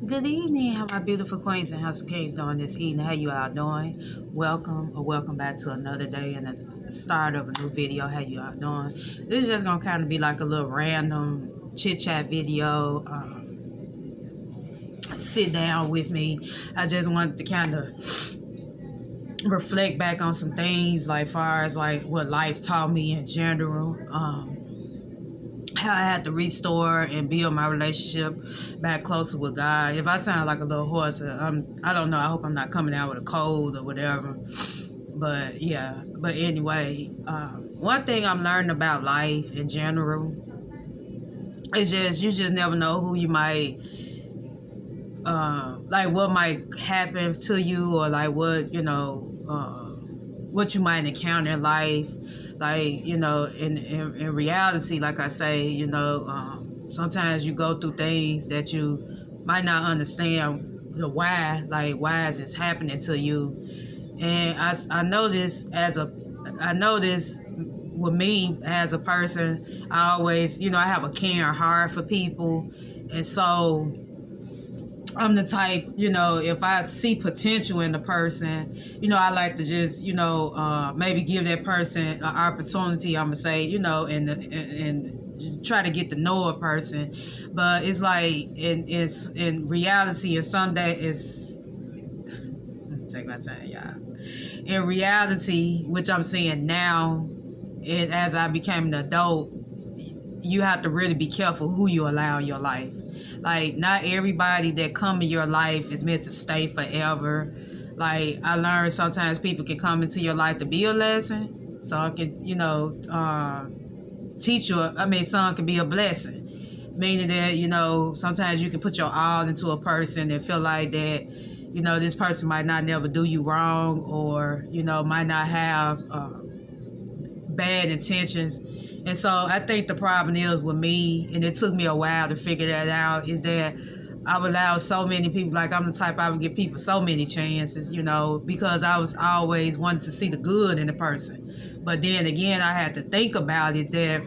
Good evening, how my beautiful queens and house of kings doing this evening? How you all doing? Welcome back to another day and the start of a new video. How you all doing? This is just gonna kind of be like a little random chit chat video. Sit down with me. I just wanted to kind of reflect back on some things, like far as like what life taught me in general. How I had to restore and build my relationship back closer with God. If I sound like a little horse, I don't know. I hope I'm not coming out with a cold or whatever. But yeah. But anyway, one thing I'm learning about life in general is just you just never know who you might like what might happen to you, or like what you might encounter in life. Like, in reality, like I say, sometimes you go through things that you might not understand the why, like why is this happening to you. And I know this with me as a person. I always, I have a caring heart for people. And so I'm the type, if I see potential in the person, I like to just, maybe give that person an opportunity, I'm going to say, and try to get to know a person. But it's like, it's in reality, and some day it's, take my time, y'all. In reality, which I'm seeing now, as I became an adult, you have to really be careful who you allow in your life. Like, not everybody that come in your life is meant to stay forever. Like, I learned sometimes people can come into your life to be a lesson. So it can, teach you. Some can be a blessing. Meaning that, sometimes you can put your all into a person and feel like that, this person might not never do you wrong, or, might not have bad intentions. And so I think the problem is with me, and it took me a while to figure that out, is that I would allow so many people, like I'm the type, I would give people so many chances, because I was always wanting to see the good in the person. But then again, I had to think about it, that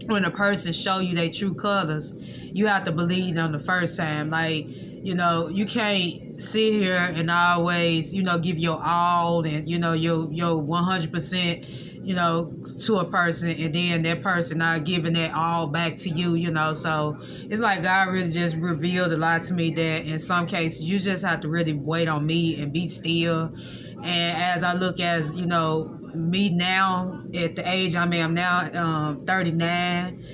when a person show you their true colors, you have to believe them the first time. Like, you can't sit here and always, give your all and, your 100%, to a person, and then that person not giving that all back to you, So it's like God really just revealed a lot to me, that in some cases you just have to really wait on me and be still. And as I look as, me now at the age I am now, 39,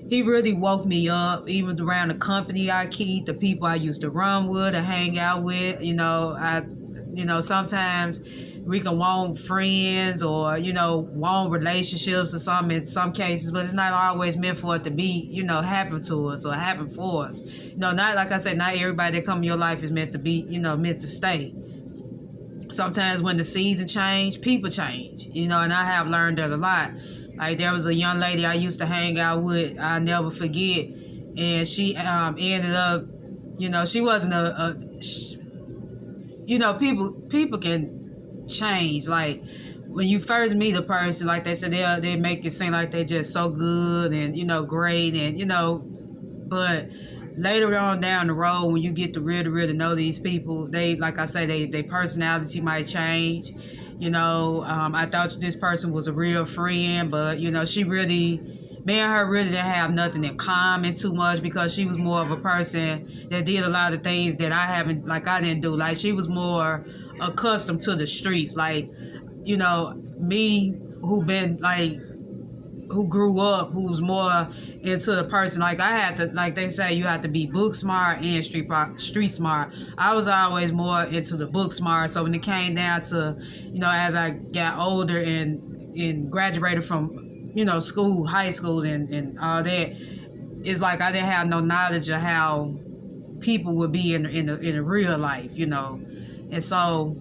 he really woke me up, even around the company I keep, the people I used to run with and hang out with. Sometimes we can want friends, or, want relationships or something in some cases, but it's not always meant for it to be, happen to us or happen for us. Not, like I said, not everybody that come in your life is meant to be, meant to stay. Sometimes when the season change, people change, and I have learned that a lot. Like, there was a young lady I used to hang out with, I'll never forget, and she ended up, she wasn't people can change. Like, when you first meet a person, like they said, they make it seem like they just so good and, great, and, but later on down the road, when you get to really know these people, they, like I say, they personality might change. I thought this person was a real friend, but, she really, me and her really didn't have nothing in common too much, because she was more of a person that did a lot of things that I didn't do. Like, she was more accustomed to the streets. Like, me, who grew up, who's more into the person. Like, I had to, like they say, you have to be book smart and street smart. I was always more into the book smart. So when it came down to, as I got older and graduated from, school, high school and all that, it's like I didn't have no knowledge of how people would be in the real life, And so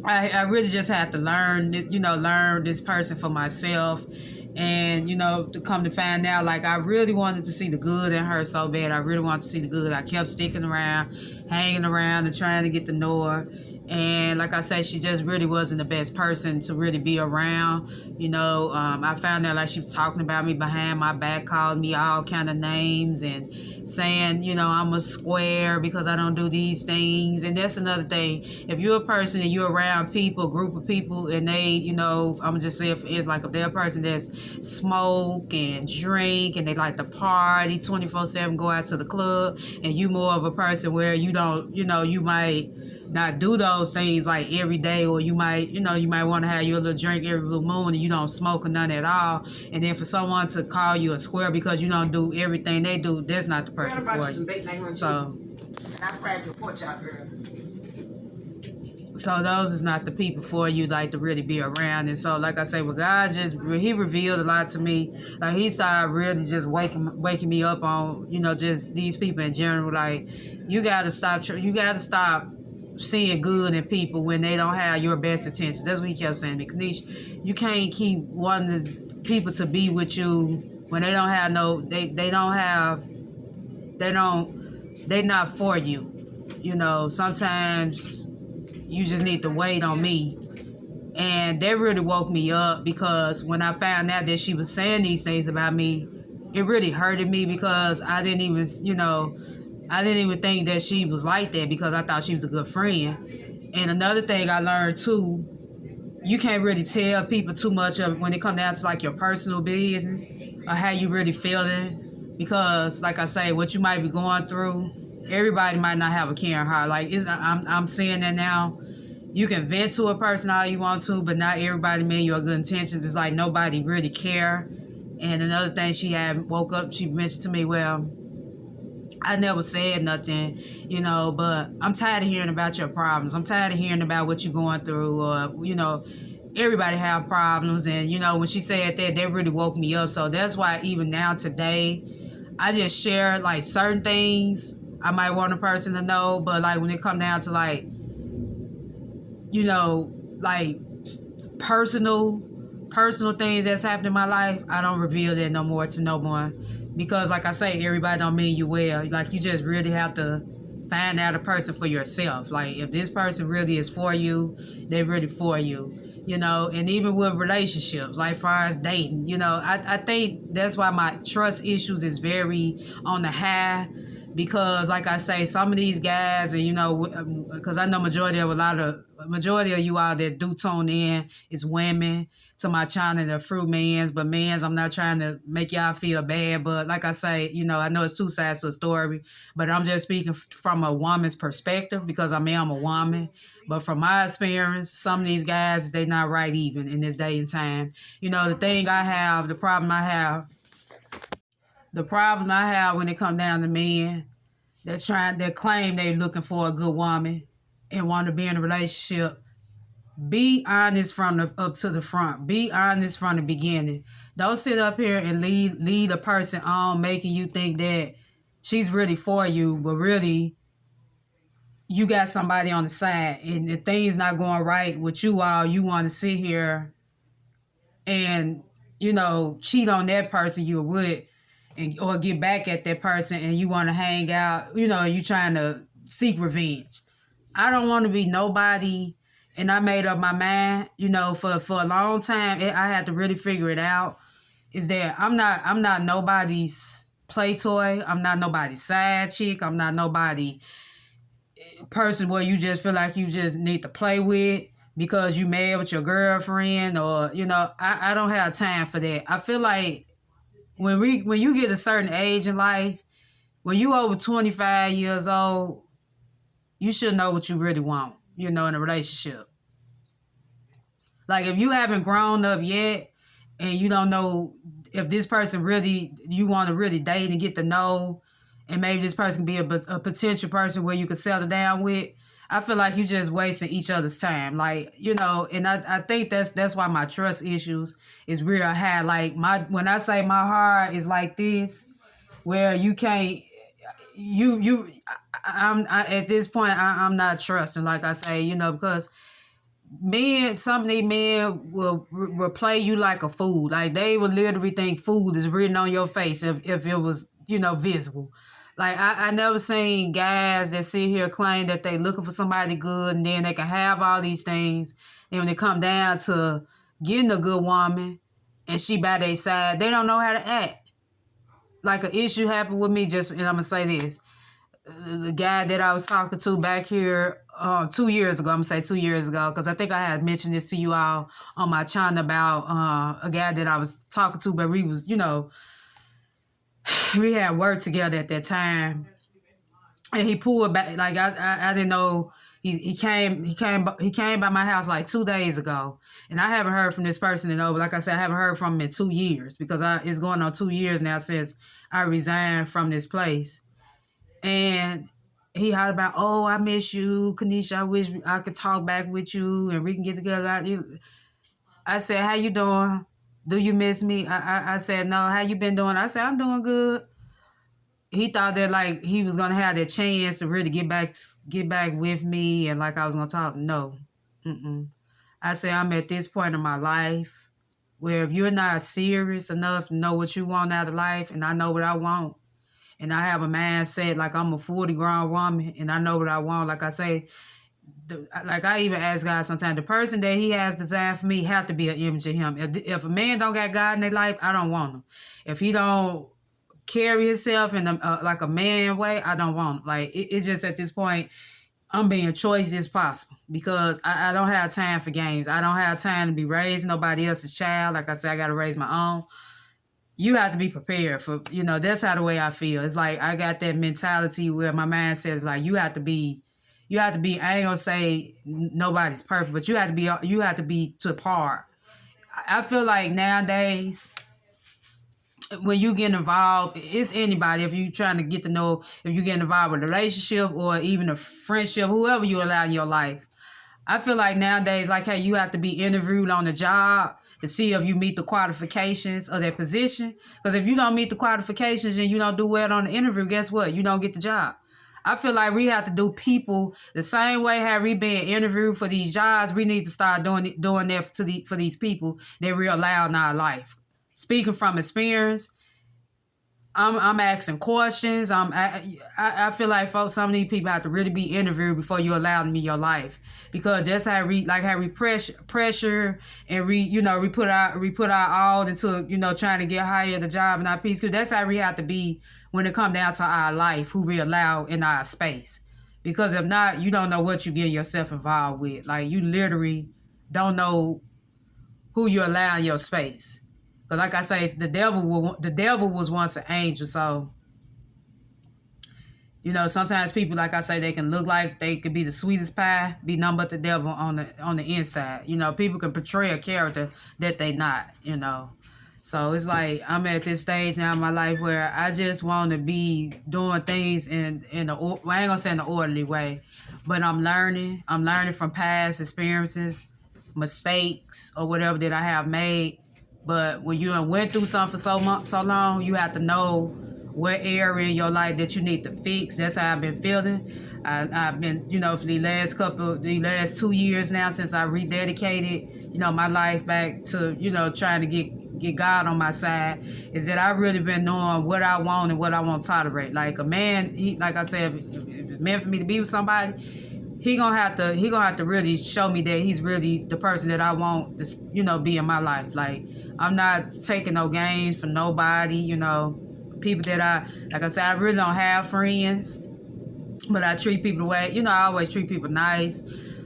I really just had to learn this person for myself. And, to come to find out, like, I really wanted to see the good in her so bad. I really wanted to see the good. I kept sticking around, hanging around and trying to get to know her. And like I said, she just really wasn't the best person to really be around. I found out like she was talking about me behind my back, calling me all kind of names and saying, I'm a square because I don't do these things. And that's another thing. If you're a person and you're around people, group of people, and they, I'm gonna just say if they're a person that's smoke and drink and they like to party 24/7, go out to the club, and you more of a person where you don't, you might not do those things like every day, or you might want to have your little drink every blue moon, and you don't smoke or none at all. And then for someone to call you a square because you don't do everything they do, that's not the person for you. So, and I fried your pork chop earlier. So those is not the people for you, like, to really be around. And so, like I say, well, God he revealed a lot to me. Like, he started really just waking me up on, just these people in general. Like, you got to stop seeing good in people when they don't have your best intentions. That's what he kept saying to me. Kanisha, you can't keep wanting people to be with you when they don't have they're not for you. Sometimes you just need to wait on me. And that really woke me up, because when I found out that she was saying these things about me, it really hurted me, because I didn't even think that she was like that, because I thought she was a good friend. And another thing I learned too, you can't really tell people too much of when it comes down to like your personal business or how you really feeling, because like I say, what you might be going through, everybody might not have a caring heart. Like, I'm saying that now. You can vent to a person all you want to, but not everybody mean your good intentions. It's like nobody really care. And another thing, she mentioned to me, well, I never said nothing, but I'm tired of hearing about your problems. I'm tired of hearing about what you're going through, or, everybody have problems. And, when she said that really woke me up. So that's why even now today, I just share like certain things I might want a person to know. But like when it come down to like, like personal things that's happened in my life, I don't reveal that no more to no one, because like I say, everybody don't mean you well. Like, you just really have to find out a person for yourself. Like, if this person really is for you, they're really for you. And even with relationships, like far as dating, I think that's why my trust issues is very on the high, because like I say, some of these guys, and because I know majority of you all that do tune in is women to my channel, the fruit mans. But mans, I'm not trying to make y'all feel bad, but like I say, I know it's two sides to the story, but I'm just speaking from a woman's perspective, because I'm a woman. But from my experience, some of these guys, they not right even in this day and time. The problem I have when it comes down to men that claim they looking for a good woman and want to be in a relationship, be honest up to the front. Be honest from the beginning. Don't sit up here and lead a person on, making you think that she's really for you, but really you got somebody on the side, and the thing's not going right with you all. You want to sit here and cheat on that person you were with, or get back at that person, and you want to hang out, you trying to seek revenge. I don't want to be nobody, and I made up my mind, for a long time. I had to really figure it out, is that I'm not nobody's play toy. I'm not nobody's side chick. I'm not nobody person where you just feel like you just need to play with because you mad with your girlfriend, or I don't have time for that. I feel like when you get a certain age in life, when you over 25 years old, you should know what you really want, in a relationship. Like, if you haven't grown up yet and you don't know if this person really, you want to really date and get to know, and maybe this person can be a potential person where you can settle down with, I feel like you're just wasting each other's time. Like, and I think that's why my trust issues is real high. Like, when I say my heart is like this, where you can't, I'm at this point, I'm not trusting, like I say, because some of these men will play you like a fool. Like, they will literally think food is written on your face if it was, visible. Like I never seen guys that sit here claim that they looking for somebody good and then they can have all these things. And when they come down to getting a good woman and she by their side, they don't know how to act. Like an issue happened with me and I'm gonna say this. The guy that I was talking to back here 2 years ago, I'm gonna say 2 years ago, because I think I had mentioned this to you all on my channel about a guy that I was talking to, but we was, we had worked together at that time, and he pulled back. Like I didn't know he came by my house like 2 days ago, and I haven't heard from this person in over. Like I said, I haven't heard from him in 2 years because it's going on 2 years now since I resigned from this place. And he hollered about, oh, I miss you, Kanisha. I wish I could talk back with you and we can get together. I said, how you doing? Do you miss me? I said, no. How you been doing? I said, I'm doing good. He thought that like he was gonna have that chance to really get back with me and like I was gonna talk. No. I said, I'm at this point in my life where if you're not serious enough to know what you want out of life, and I know what I want, and I have a mindset like I'm a 40-grown woman and I know what I want. Like I say, like I even ask God sometimes, the person that he has designed for me have to be an image of him. If a man don't got God in their life, I don't want him. If he don't carry himself in like a man way, I don't want him. Like it's just at this point, I'm being choice as possible because I don't have time for games. I don't have time to be raising nobody else's child. Like I said, I got to raise my own. You have to be prepared for, that's how the way I feel. It's like I got that mentality where my mind says like you have to be, I ain't gonna say nobody's perfect, but you have to be to par. I feel like nowadays when you get involved, it's anybody, if you trying to get to know, if you get involved with a relationship or even a friendship, whoever you allow in your life. I feel like nowadays, like how you have to be interviewed on the job to see if you meet the qualifications of that position. Because if you don't meet the qualifications and you don't do well on the interview, guess what? You don't get the job. I feel like we have to do people the same way how we being interviewed for these jobs. We need to start doing that for these people that we allow in our life. Speaking from experience, I'm asking questions. I feel like folks, some of these people have to really be interviewed before you allow them in your life, because that's how we pressure and we put our all into trying to get higher the job in our peace. Because that's how we have to be when it come down to our life, who we allow in our space. Because if not, you don't know what you get yourself involved with. Like you literally don't know who you allow in your space. But like I say, the devil was once an angel. So, sometimes people, like I say, they can look like they could be the sweetest pie, be nothing but the devil on the inside. People can portray a character that they not. So it's like I'm at this stage now in my life where I just want to be doing things in I ain't gonna say in an orderly way, but I'm learning. I'm learning from past experiences, mistakes, or whatever that I have made. But when you went through something for so long, you have to know what area in your life that you need to fix. That's how I've been feeling. I've been, for the last 2 years now since I rededicated, my life back to, trying to get God on my side, is that I've really been knowing what I want and what I won't tolerate. Like a man, like I said, if it's meant for me to be with somebody, he gonna have to really show me that he's really the person that I want to, be in my life. Like I'm not taking no games for nobody, people that like I said, I really don't have friends, but I treat people the way, I always treat people nice.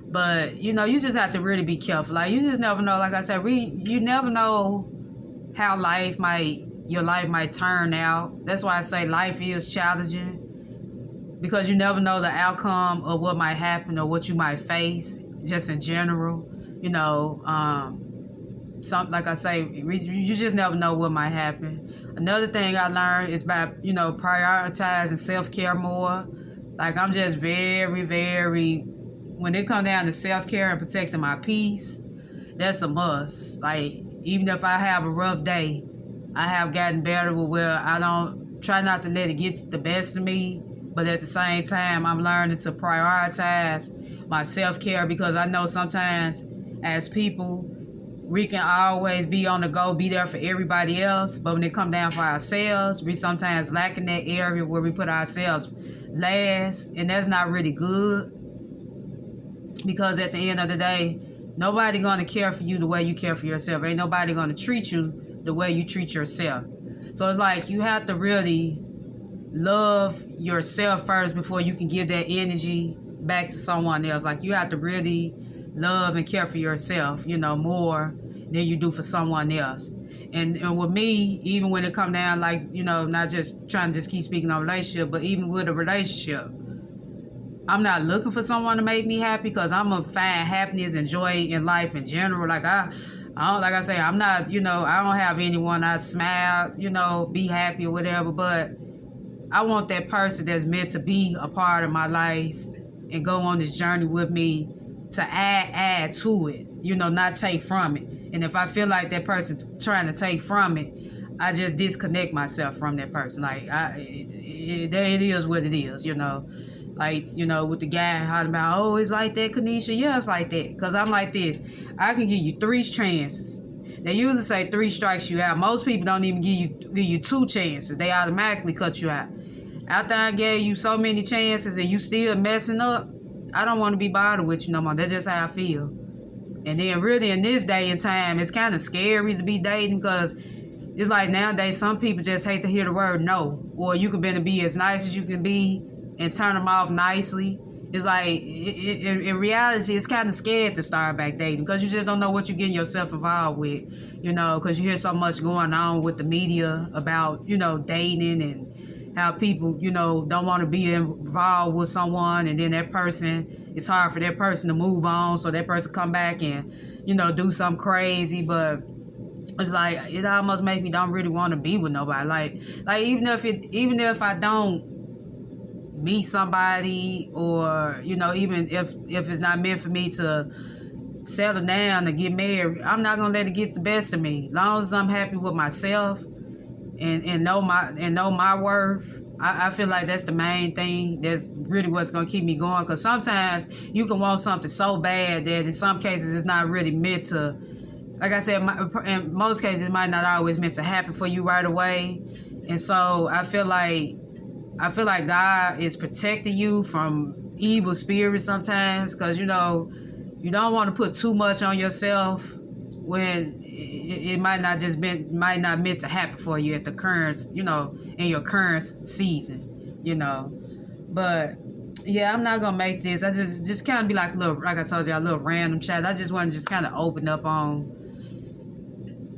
But, you just have to really be careful. Like you just never know, like I said, you never know how your life might turn out. That's why I say life is challenging. Because you never know the outcome of what might happen or what you might face, just in general. Like I say, you just never know what might happen. Another thing I learned is by, prioritizing self-care more. Like I'm just very, very, when it comes down to self-care and protecting my peace, that's a must. Like even if I have a rough day, I have gotten better with where I don't try not to let it get the best of me. But at the same time, I'm learning to prioritize my self-care, because I know sometimes as people, we can always be on the go, be there for everybody else, but when it come down for ourselves, we sometimes lack in that area where we put ourselves last, and that's not really good, because at the end of the day, nobody gonna care for you the way you care for yourself. Ain't nobody gonna treat you the way you treat yourself. So it's like you have to really love yourself first before you can give that energy back to someone else. Like you have to really love and care for yourself, more than you do for someone else. And with me, even when it come down, like, not just trying to just keep speaking on relationship, but even with a relationship, I'm not looking for someone to make me happy, because I'm gonna find happiness and joy in life in general. Like I don't, like I say, I'm not, I don't have anyone I smile, be happy or whatever, but I want that person that's meant to be a part of my life and go on this journey with me to add to it, not take from it. And if I feel like that person's trying to take from it, I just disconnect myself from that person. Like it is what it is, Like, with the guy hollering about, oh, it's like that, Kanisha. Yeah, it's like that. Because I'm like this. I can give you 3 chances. They usually say 3 strikes you out. Most people don't even give you 2 chances. They automatically cut you out. After I gave you so many chances and you still messing up, I don't want to be bothered with you no more. That's just how I feel. And then really in this day and time, it's kind of scary to be dating, because it's like nowadays some people just hate to hear the word no. Or you can be as nice as you can be and turn them off nicely. It's like, in reality, it's kind of scared to start back dating, because you just don't know what you're getting yourself involved with, because you hear so much going on with the media about, dating and how people, don't want to be involved with someone, and then that person, it's hard for that person to move on, so that person come back and, do something crazy. But it's like, it almost makes me don't really want to be with nobody. Like even if I don't meet somebody, or even if it's not meant for me to settle down or get married, I'm not gonna let it get the best of me. As long as I'm happy with myself and know my worth, I feel like that's the main thing. That's really what's gonna keep me going. Because sometimes you can want something so bad that in some cases it's not really meant to. Like I said, in most cases it might not always meant to happen for you right away. And so I feel like God is protecting you from evil spirits sometimes, because you don't want to put too much on yourself when it might not meant to happen for you at the current, in your current season, But yeah, I'm not gonna make this. I just kind of be like like I told you, a little random chat. I just want to just kind of open up on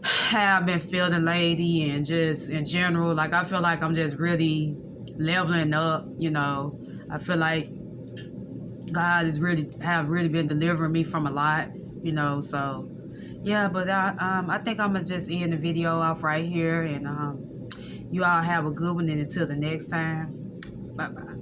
how I've been feeling lately, and just in general. Like I feel like I'm just really leveling up, I feel like God has really been delivering me from a lot, so yeah. But I think I'm gonna just end the video off right here, and you all have a good one, and until the next time, bye bye.